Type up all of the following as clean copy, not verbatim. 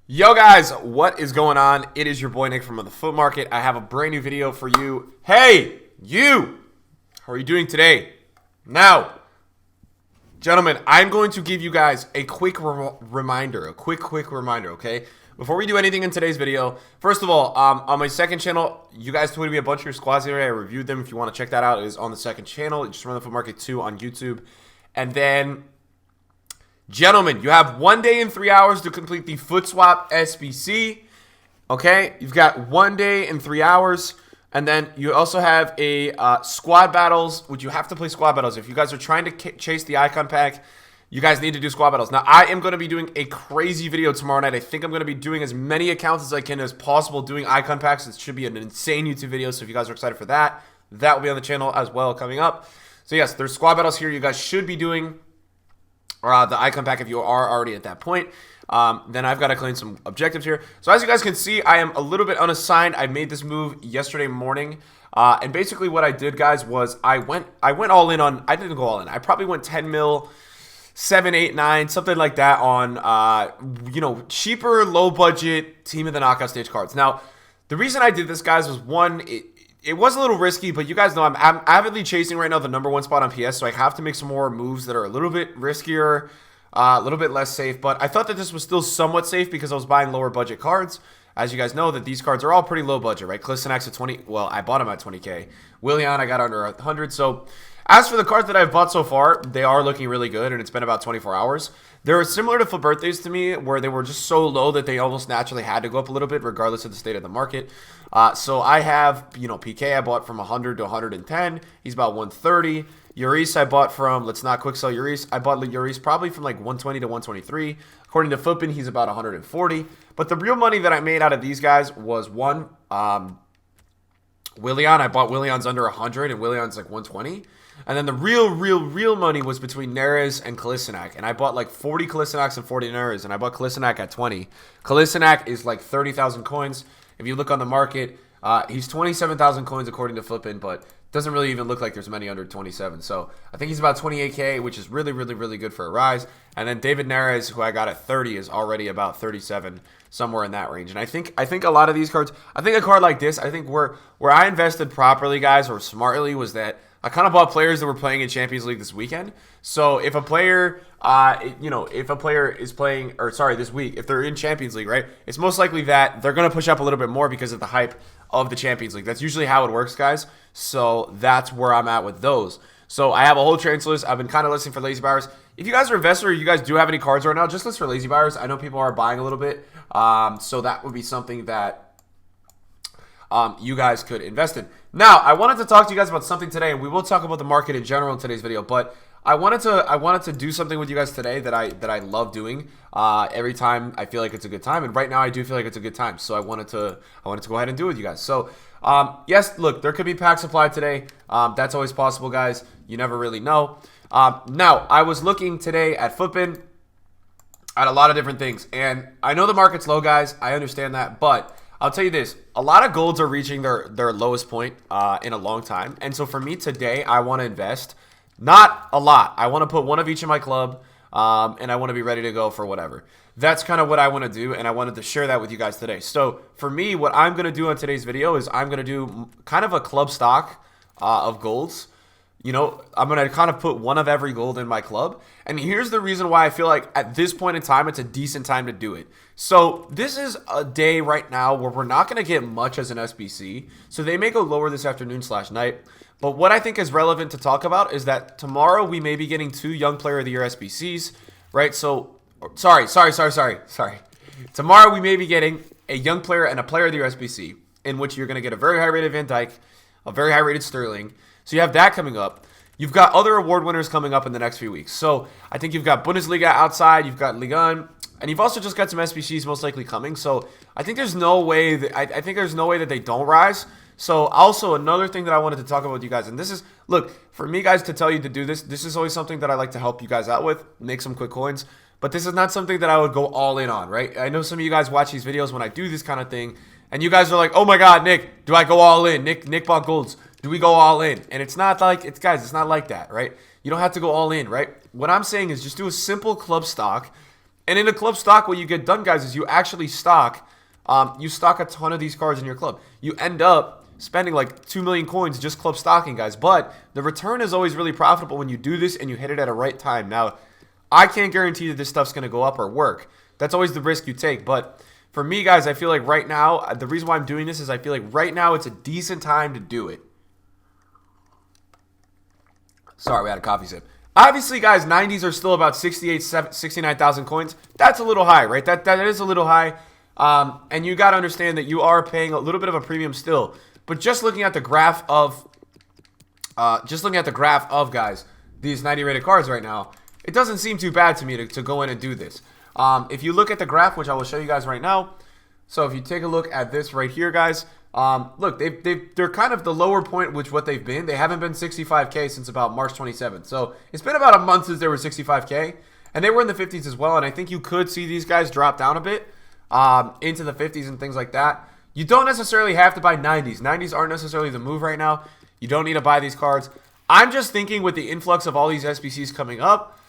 Yo guys, what is going on? It is your boy Nick from the Foot Market. I have a brand new video for you. Hey, you! How are you doing today? Now, gentlemen, I'm going to give you guys a quick reminder, okay? Before we do anything in today's video, first of all, on my second channel, you guys tweeted me a bunch of your squads today. I reviewed them. If you want to check that out, it is on the second channel. Just run the Foot Market 2 on YouTube. And then, gentlemen, you have 1 day and 3 hours to complete the Foot Swap SBC. Okay, you've got 1 day and 3 hours. And then you also have a squad battles, which you have to play squad battles. If you guys are trying to chase the icon pack, you guys need to do squad battles. Now, I am going to be doing a crazy video tomorrow night. I think I'm going to be doing as many accounts as I can as possible doing icon packs. It should be an insane YouTube video, so if you guys are excited for that, that will be on the channel as well coming up. So yes, there's squad battles here. You guys should be doing the icon pack if you are already at that point. Then I've got to claim some objectives here. So as you guys can see, I am a little bit unassigned. I made this move yesterday morning. And basically what I did, guys, was I went all in on, I didn't go all in. I probably went 10 mil, 7, 8, 9, something like that on, cheaper, low budget Team of the Knockout Stage cards. Now, the reason I did this, guys, was one, it was a little risky, but you guys know I'm avidly chasing right now the #1 spot on PS, so I have to make some more moves that are a little bit riskier, a little bit less safe. But I thought that this was still somewhat safe because I was buying lower budget cards. As you guys know, that these cards are all pretty low budget, right? Klistenak's at 20. Well, I bought him at 20K. Willian, I got under 100. So as for the cards that I've bought so far, they are looking really good, and it's been about 24 hours. They're similar to Flip Birthdays to me, where they were just so low that they almost naturally had to go up a little bit, regardless of the state of the market. So I have, PK I bought from 100 to 110. He's about 130. Urice I bought from, let's not quick sell Urice. I bought Urice probably from like 120 to 123. According to Flippin, he's about 140. But the real money that I made out of these guys was one, Willian. I bought Willian's under 100 and Willian's like 120. And then the real money was between Neres and Klistenak. And I bought like 40 Klistenaks and 40 Neres. And I bought Klistenak at 20. Klistenak is like 30,000 coins. If you look on the market, he's 27,000 coins according to Flippin, but doesn't really even look like there's many under 27. So I think he's about 28K, which is really good for a rise. And then David Neres, who I got at 30, is already about 37, somewhere in that range. And I think a lot of these cards, I think a card like this, I think where I invested properly, guys, or smartly, was that I kind of bought players that were playing in Champions League this weekend. So if a player, if a player is playing, or sorry, this week, if they're in Champions League, right, it's most likely that they're going to push up a little bit more because of the hype of the Champions League. That's usually how it works, guys. So that's where I'm at with those. So I have a whole transfer list. I've been kind of listening for lazy buyers. If you guys are investors or you guys do have any cards right now, just list for lazy buyers. I know people are buying a little bit. So that would be something that you guys could invest in. Now, I wanted to talk to you guys about something today, and we will talk about the market in general in today's video, but I wanted to do something with you guys today that I love doing every time I feel like it's a good time, and right now I do feel like it's a good time. So I wanted to go ahead and do it with you guys. So yes, look, there could be pack supply today. That's always possible, guys. You never really know. Now, I was looking today at Footbin at a lot of different things, and I know the market's low, guys. I understand that, but I'll tell you this, a lot of golds are reaching their lowest point in a long time. And so for me today, I want to invest, not a lot. I want to put one of each in my club, and I want to be ready to go for whatever. That's kind of what I want to do, and I wanted to share that with you guys today. So for me, what I'm going to do on today's video is I'm going to do kind of a club stock of golds. I'm going to kind of put one of every gold in my club. And here's the reason why I feel like at this point in time, it's a decent time to do it. So this is a day right now where we're not going to get much as an SBC. So they may go lower this afternoon/night. But what I think is relevant to talk about is that tomorrow we may be getting 2 Young Player of the Year SBCs, right? So, sorry. Tomorrow we may be getting a Young Player and a Player of the Year SBC, in which you're going to get a very high rated Van Dijk, a very high rated Sterling. So you have that coming up. You've got other award winners coming up in the next few weeks. So I think you've got Bundesliga outside, you've got Ligue 1, and you've also just got some SBCs most likely coming. So I think there's no way that I think there's no way that they don't rise. So also another thing that I wanted to talk about with you guys, and this is, look, for me guys to tell you to do this is always something that I like to help you guys out with, make some quick coins. But this is not something that I would go all in on, right? I know some of you guys watch these videos when I do this kind of thing, and you guys are like, oh my God, Nick, do I go all in? Nick bought golds. Do we go all in? And it's not like, it's not like that, right? You don't have to go all in, right? What I'm saying is just do a simple club stock And in a club stock, what you get done, guys, is you actually stock a ton of these cards in your club. You end up spending like 2 million coins just club stocking, guys. But the return is always really profitable when you do this and you hit it at a right time. Now, I can't guarantee that this stuff's going to go up or work. That's always the risk you take. But for me, guys, I feel like right now, the reason why I'm doing this is I feel like right now it's a decent time to do it. Sorry, we had a coffee sip. Obviously, guys, 90s are still about 69,000 coins. That's a little high, right? That is a little high. And you got to understand that you are paying a little bit of a premium still. But just looking at the graph of, guys, these 90 rated cards right now, it doesn't seem too bad to me to go in and do this. If you look at the graph, which I will show you guys right now. So if you take a look at this right here, guys, look, they're kind of the lower point, which what they've been. They haven't been 65K since about March 27th. So it's been about a month since they were 65K. And they were in the 50s as well. And I think you could see these guys drop down a bit into the 50s and things like that. You don't necessarily have to buy 90s. 90s aren't necessarily the move right now. You don't need to buy these cards. I'm just thinking with the influx of all these SBCs coming up,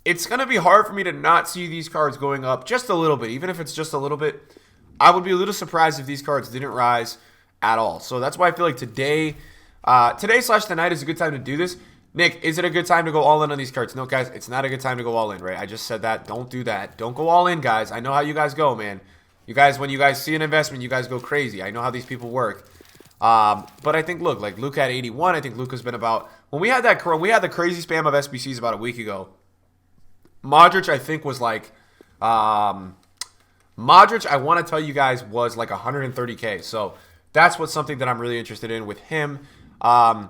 it's going to be hard for me to not see these cards going up just a little bit. Even if it's just a little bit, I would be a little surprised if these cards didn't rise at all. So that's why I feel like today/tonight is a good time to do this. Nick, is it a good time to go all in on these cards? No, guys, it's not a good time to go all in, right? I just said that. Don't do that. Don't go all in, guys. I know how you guys go, man. You guys, when you guys see an investment, you guys go crazy. I know how these people work. But I think, look, like Luke at 81. I think Luke has been about, when we had the crazy spam of SBCs about a week ago. Modric, I think, was like, Modric, I want to tell you guys, was like 130K. So that's something that I'm really interested in with him. And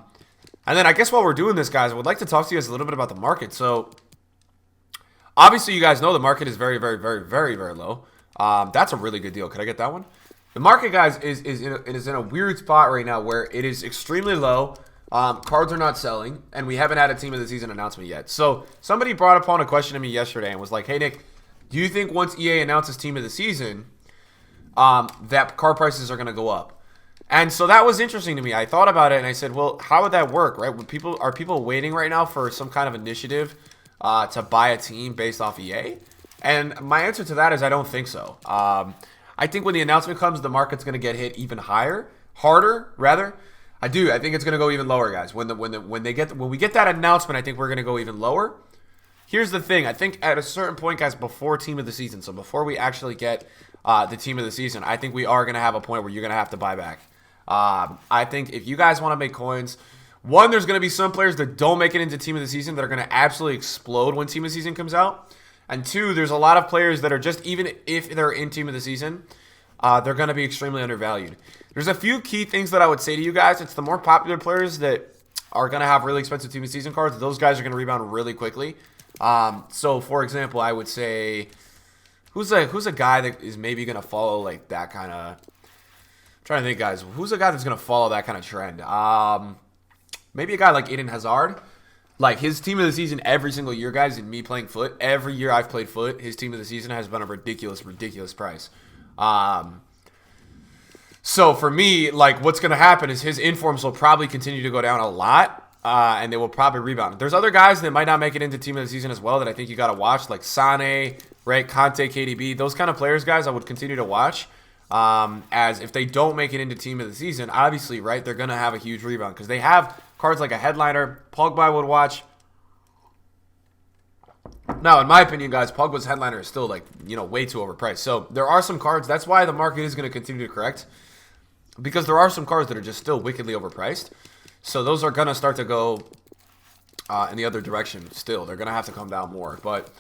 then I guess while we're doing this, guys, I would like to talk to you guys a little bit about the market. So obviously you guys know the market is very, very, very, very, very low. That's a really good deal. Could I get that one? The market, guys, is in a weird spot right now where it is extremely low. Cards are not selling, and we haven't had a team of the season announcement yet. So somebody brought upon a question to me yesterday and was like, hey, Nick, do you think once EA announces team of the season, that card prices are going to go up? And so that was interesting to me. I thought about it, and I said, well, how would that work, right? Are people waiting right now for some kind of initiative to buy a team based off EA? And my answer to that is I don't think so. I think when the announcement comes, the market's going to get hit even harder, rather. I do. I think it's going to go even lower, guys. When we get that announcement, I think we're going to go even lower. Here's the thing. I think at a certain point, guys, before team of the season, so before we actually get the team of the season, I think we are going to have a point where you're going to have to buy back. I think if you guys want to make coins, one, there's going to be some players that don't make it into team of the season that are going to absolutely explode when team of the season comes out. And two, there's a lot of players that are just, even if they're in team of the season, they're going to be extremely undervalued. There's a few key things that I would say to you guys. It's the more popular players that are going to have really expensive team of the season cards. Those guys are going to rebound really quickly. So, for example, I would say, who's a guy that is maybe going to follow like that kind of, trying to think, guys, who's a guy that's going to follow that kind of trend? Maybe a guy like Eden Hazard. Like, his team of the season every single year, guys, and me playing foot, every year I've played foot, his team of the season has been a ridiculous price. So for me, like, what's going to happen is his informs will probably continue to go down a lot, and they will probably rebound. There's other guys that might not make it into team of the season as well that I think you got to watch, like Sane, right, Conte, KDB. Those kind of players, guys, I would continue to watch, as if they don't make it into team of the season, obviously, right, they're going to have a huge rebound because they have cards like a headliner. Pogba I would watch. Now, in my opinion, guys, Pogba's headliner is still, like, way too overpriced. So there are some cards. That's why the market is going to continue to correct, because there are some cards that are just still wickedly overpriced. So those are going to start to go in the other direction still. They're going to have to come down more. But,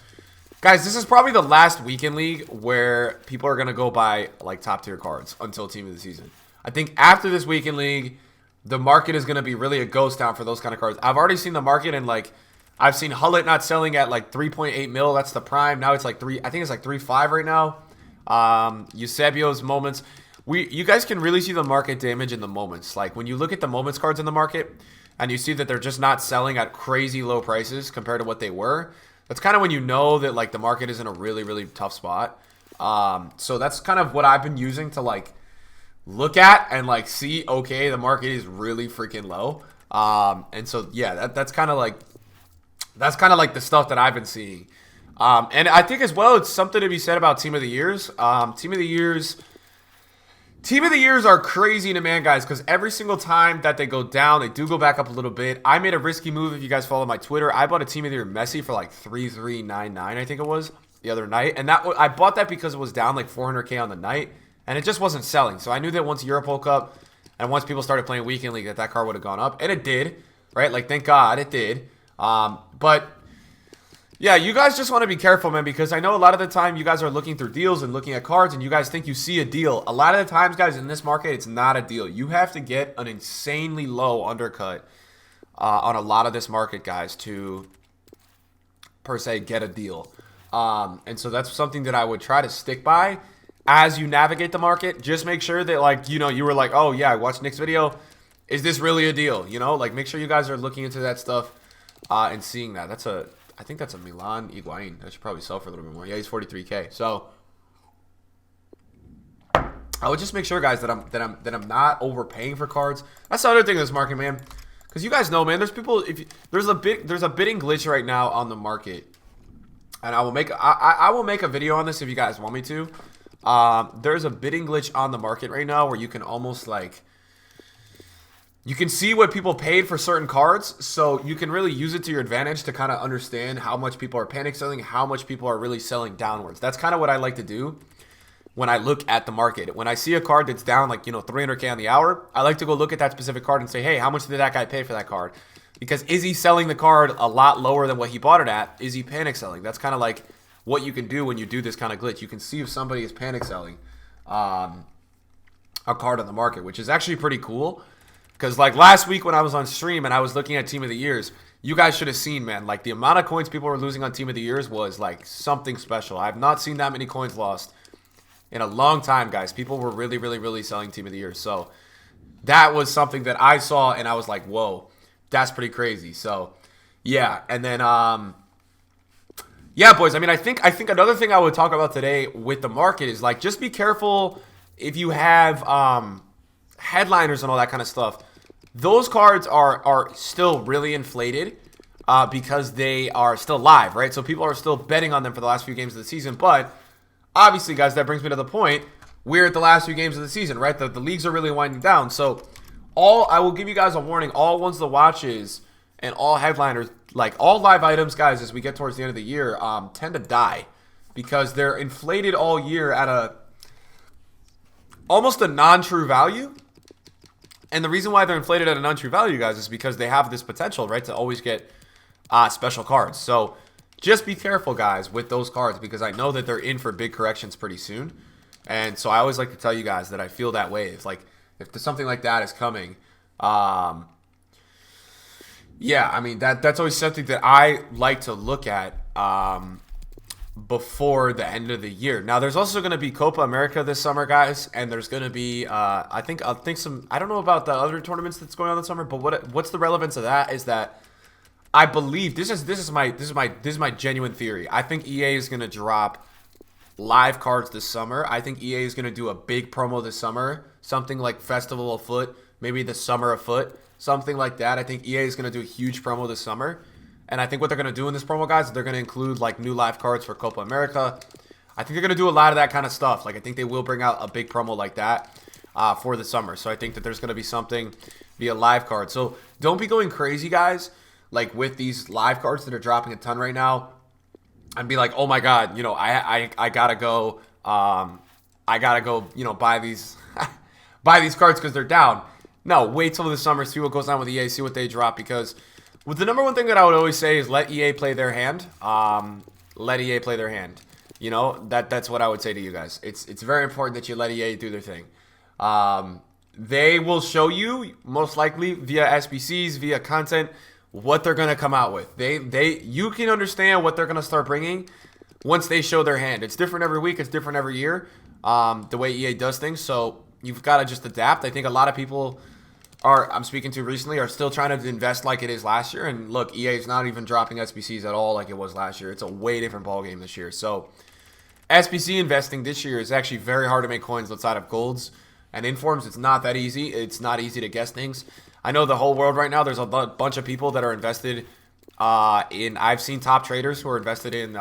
guys, this is probably the last weekend league where people are going to go buy, like, top-tier cards until team of the season. I think after this weekend league, the market is going to be really a ghost town for those kind of cards. I've already seen the market, and, like, I've seen Hullet not selling at, like, 3.8 mil. That's the prime. Now it's, like, I think it's, like, 3.5 right now. Eusebio's moments. You guys can really see the market damage in the moments. Like, when you look at the moments cards in the market, and you see that they're just not selling at crazy low prices compared to what they were, that's kind of when you know that, like, the market is in a really, really tough spot. So that's kind of what I've been using to, like, look at and, like, see, okay, the market is really freaking low. And so, yeah, that's kind of like the stuff that I've been seeing. And I think as well, it's something to be said about Team of the Years. Team of the Years are crazy in demand, guys, because every single time that they go down, they do go back up a little bit. I made a risky move. If you guys follow my Twitter, I bought a Team of the Year Messi for like 3,399, I think it was, the other night. And I bought that because it was down like 400K on the night, and it just wasn't selling. So I knew that once Europol Cup and once people started playing Weekend League, that card would have gone up. And it did, right? Like, thank God it did. But yeah, you guys just want to be careful, man, because I know a lot of the time you guys are looking through deals and looking at cards and you guys think you see a deal. A lot of the times, guys, in this market, it's not a deal. You have to get an insanely low undercut on a lot of this market, guys, to, per se, get a deal. And so that's something that I would try to stick by as you navigate the market. Just make sure that, like, you know, you were like, oh, yeah, I watched Nick's video. Is this really a deal? You know, like, make sure you guys are looking into that stuff and seeing that. I think that's a Milan Higuain. That should probably sell for a little bit more. Yeah, he's 43K. So I would just make sure, guys, that I'm not overpaying for cards. That's the other thing in this market, man. Because you guys know, man, there's people. There's a bidding glitch right now on the market, and I will make a video on this if you guys want me to. There's a bidding glitch on the market right now where you can almost like. You can see what people paid for certain cards, so you can really use it to your advantage to kind of understand how much people are panic selling, how much people are really selling downwards. That's kind of what I like to do when I look at the market. When I see a card that's down like, 300K on the hour, I like to go look at that specific card and say, hey, how much did that guy pay for that card? Because is he selling the card a lot lower than what he bought it at? Is he panic selling? That's kind of like what you can do when you do this kind of glitch. You can see if somebody is panic selling a card on the market, which is actually pretty cool. Because, like, last week when I was on stream and I was looking at Team of the Years, you guys should have seen, man. Like, the amount of coins people were losing on Team of the Years was, like, something special. I have not seen that many coins lost in a long time, guys. People were really, really, really selling Team of the Year. So, that was something that I saw, and I was like, whoa, that's pretty crazy. So, yeah. And then, yeah, boys. I mean, I think another thing I would talk about today with the market is, like, just be careful if you have headliners and all that kind of stuff. Those cards are still really inflated because they are still live, right? So people are still betting on them for the last few games of the season. But obviously, guys, that brings me to the point. We're at the last few games of the season, right? The leagues are really winding down. So I will give you guys a warning. All ones to watches and all headliners, like all live items, guys, as we get towards the end of the year, tend to die because they're inflated all year at almost a non-true value. And the reason why they're inflated at a non-true value, guys, is because they have this potential, right, to always get special cards. So just be careful, guys, with those cards because I know that they're in for big corrections pretty soon. And so I always like to tell you guys that I feel that way. If something like that is coming, yeah, I mean, that's always something that I like to look at before the end of the year. Now, there's also going to be Copa America this summer, guys, and there's going to be I think some. I don't know about the other tournaments that's going on this summer, but what's the relevance of that is that I believe this is my genuine theory. I think EA is going to drop live cards this summer. I think EA is going to do a big promo this summer, something like Festival of Foot, maybe the Summer of Foot, something like that. I think EA is going to do a huge promo this summer. And I think what they're going to do in this promo, guys, is they're going to include, like, new live cards for Copa America. I think they're going to do a lot of that kind of stuff. Like, I think they will bring out a big promo like that for the summer. So I think that there's going to be something via live card. So don't be going crazy, guys, like, with these live cards that are dropping a ton right now. And be like, oh, my God, I got to go, buy these buy these cards because they're down. No, wait till the summer, see what goes on with EA, see what they drop, because with the number one thing that I would always say is let EA play their hand. Let EA play their hand. That's what I would say to you guys. It's very important that you let EA do their thing. They will show you, most likely via SBCs, via content, what they're going to come out with. You can understand what they're going to start bringing once they show their hand. It's different every week. It's different every year, the way EA does things. So you've got to just adapt. I think a lot of people I'm speaking to recently are still trying to invest like it is last year. And look, EA is not even dropping SBCs at all like it was last year. It's a way different ballgame this year. So SBC investing this year is actually very hard to make coins outside of golds and informs. It's not that easy. It's not easy to guess things. I know the whole world right now, there's a bunch of people that are invested I've seen top traders who are invested in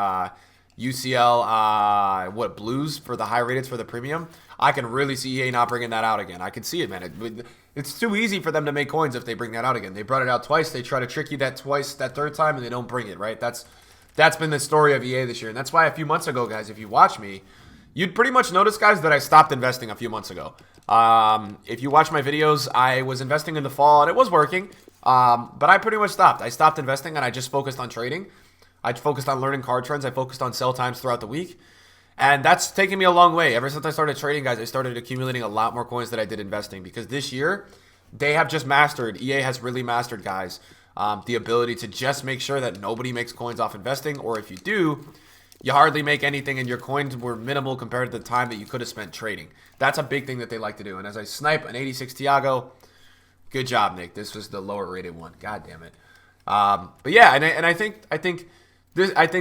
UCL blues for the high rated for the premium. I can really see EA not bringing that out again. I can see it, man. It's too easy for them to make coins if they bring that out again. They brought it out twice. They try to trick you that third time, and they don't bring it, right? That's been the story of EA this year, and that's why a few months ago, guys, if you watch me, you'd pretty much notice, guys, that I stopped investing a few months ago. If you watch my videos, I was investing in the fall, and it was working, but I pretty much stopped. I stopped investing, and I just focused on trading. I focused on learning card trends. I focused on sell times throughout the week. And that's taken me a long way. Ever since I started trading, guys, I started accumulating a lot more coins than I did investing. Because this year, they have just mastered, EA has really mastered, guys, the ability to just make sure that nobody makes coins off investing. Or if you do, you hardly make anything and your coins were minimal compared to the time that you could have spent trading. That's a big thing that they like to do. And as I snipe an 86 Tiago, good job, Nick. This was the lower rated one. God damn it. But yeah, I think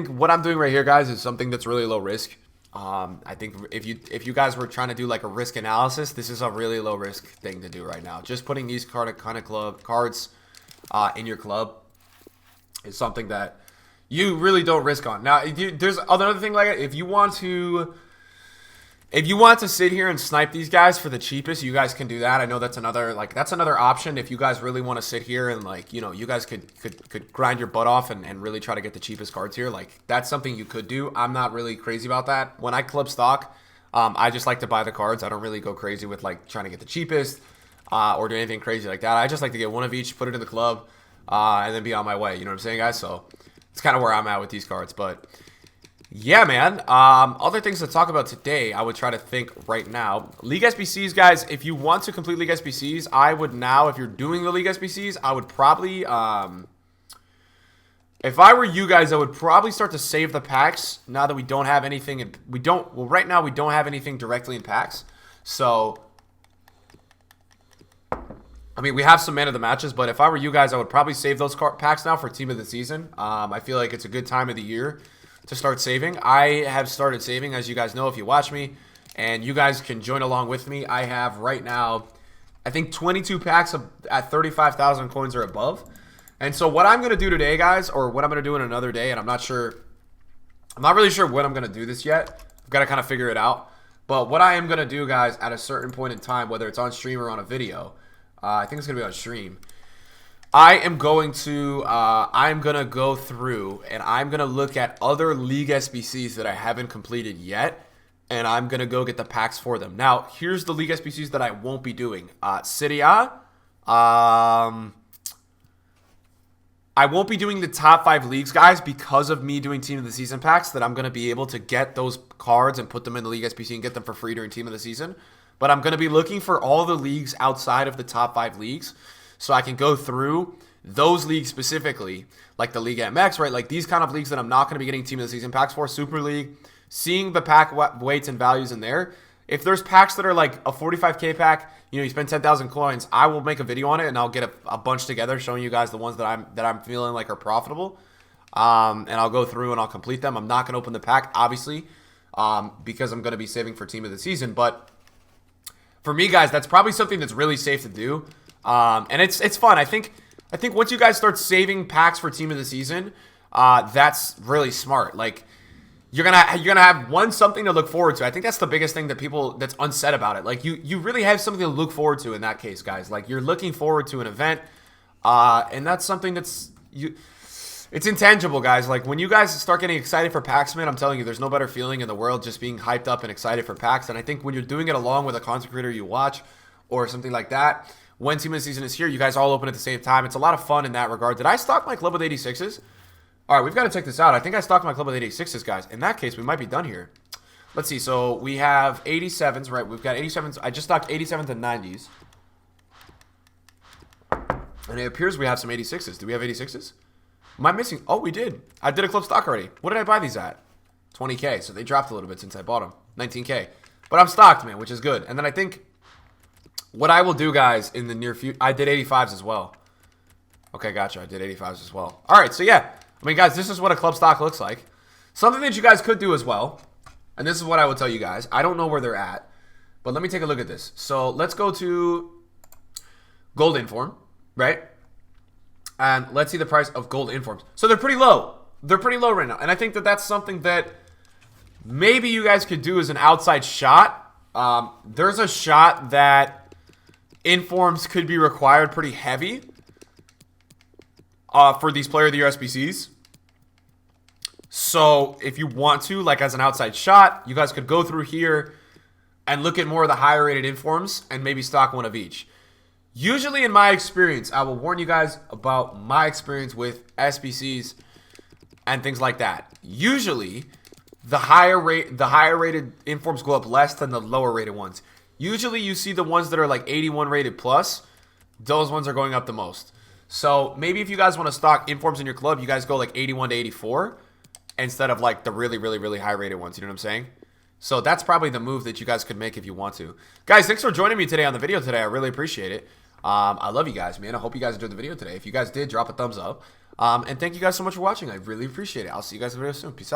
what I'm doing right here, guys, is something that's really low risk. I think if you guys were trying to do like a risk analysis, this is a really low risk thing to do right now. Just putting these cards in your club is something that you really don't risk on. Now, there's another thing like it. If you want to sit here and snipe these guys for the cheapest, you guys can do that. I know that's another option. If you guys really want to sit here and you guys could grind your butt off and really try to get the cheapest cards here. Like that's something you could do. I'm not really crazy about that. When I club stock, I just like to buy the cards. I don't really go crazy with like trying to get the cheapest or do anything crazy like that. I just like to get one of each, put it in the club, and then be on my way. You know what I'm saying, guys? So it's kind of where I'm at with these cards, but. Yeah, man. Other things to talk about today, I would try to think right now. League SBCs, guys, if you want to complete League SBCs, I would now, if you're doing the League SBCs, I would probably, if I were you guys, I would probably start to save the packs now that we don't have anything. Right now we don't have anything directly in packs. So, I mean, we have some man of the matches, but if I were you guys, I would probably save those packs now for team of the season. I feel like it's a good time of the year to start saving. I have started saving, as you guys know if you watch me, and you guys can join along with me. I have right now, I think 22 packs at 35,000 coins or above. And so what I'm going to do today, guys, or what I'm going to do in another day, and I'm not really sure when I'm going to do this yet. I've got to kind of figure it out. But what I am going to do, guys, at a certain point in time, whether it's on stream or on a video, I think it's going to be on stream, I'm going to go through and I'm going to look at other League SBCs that I haven't completed yet, and I'm going to go get the packs for them. Now, here's the League SBCs that I won't be doing. Serie A, I won't be doing the top 5 leagues, guys, because of me doing Team of the Season packs, that I'm going to be able to get those cards and put them in the League SBC and get them for free during Team of the Season. But I'm going to be looking for all the leagues outside of the top 5 leagues, so I can go through those leagues specifically, like the League MX, right? Like these kind of leagues that I'm not going to be getting Team of the Season packs for, Super League, seeing the pack weights and values in there. If there's packs that are like a 45K pack, you spend 10,000 coins, I will make a video on it and I'll get a bunch together showing you guys the ones that I'm feeling like are profitable. And I'll go through and I'll complete them. I'm not going to open the pack, obviously, because I'm going to be saving for Team of the Season. But for me, guys, that's probably something that's really safe to do. And it's fun. I think once you guys start saving packs for Team of the Season, that's really smart. Like you're gonna have something to look forward to. I think that's the biggest thing that's unsaid about it. Like you really have something to look forward to in that case, guys. Like you're looking forward to an event, and that's something it's intangible, guys. Like when you guys start getting excited for packs, man, I'm telling you, there's no better feeling in the world just being hyped up and excited for packs. And I think when you're doing it along with a content creator you watch or something like that, when Team of the Season is here, you guys all open at the same time. It's a lot of fun in that regard. Did I stock my club with 86s? All right, we've got to check this out. I think I stocked my club with 86s, guys. In that case, we might be done here. Let's see. So we have 87s, right? We've got 87s. I just stocked 87s and 90s. And it appears we have some 86s. Do we have 86s? Am I missing? Oh, we did. I did a club stock already. What did I buy these at? 20K. So they dropped a little bit since I bought them. 19K. But I'm stocked, man, which is good. And then I think what I will do, guys, in the near future, I did 85s as well. Okay, gotcha. I did 85s as well. All right, so yeah. I mean, guys, this is what a club stock looks like. Something that you guys could do as well, and this is what I would tell you guys. I don't know where they're at, but let me take a look at this. So let's go to Gold Inform, right? And let's see the price of gold informs. So they're pretty low. They're pretty low right now. And I think that that's something that maybe you guys could do as an outside shot. There's a shot that informs could be required pretty heavy for these Player of the Year SBCs. So if you want to, like as an outside shot, you guys could go through here and look at more of the higher rated informs and maybe stock one of each. Usually in my experience, I will warn you guys about my experience with SBCs and things like that. Usually, the higher rated informs go up less than the lower rated ones. Usually, you see the ones that are like 81 rated plus, those ones are going up the most. So maybe if you guys want to stock informs in your club, you guys go like 81 to 84 instead of like the really, really, really high rated ones. You know what I'm saying? So that's probably the move that you guys could make if you want to. Guys, thanks for joining me today on the video today. I really appreciate it. I love you guys, man. I hope you guys enjoyed the video today. If you guys did, drop a thumbs up. And thank you guys so much for watching. I really appreciate it. I'll see you guys in the video soon. Peace out.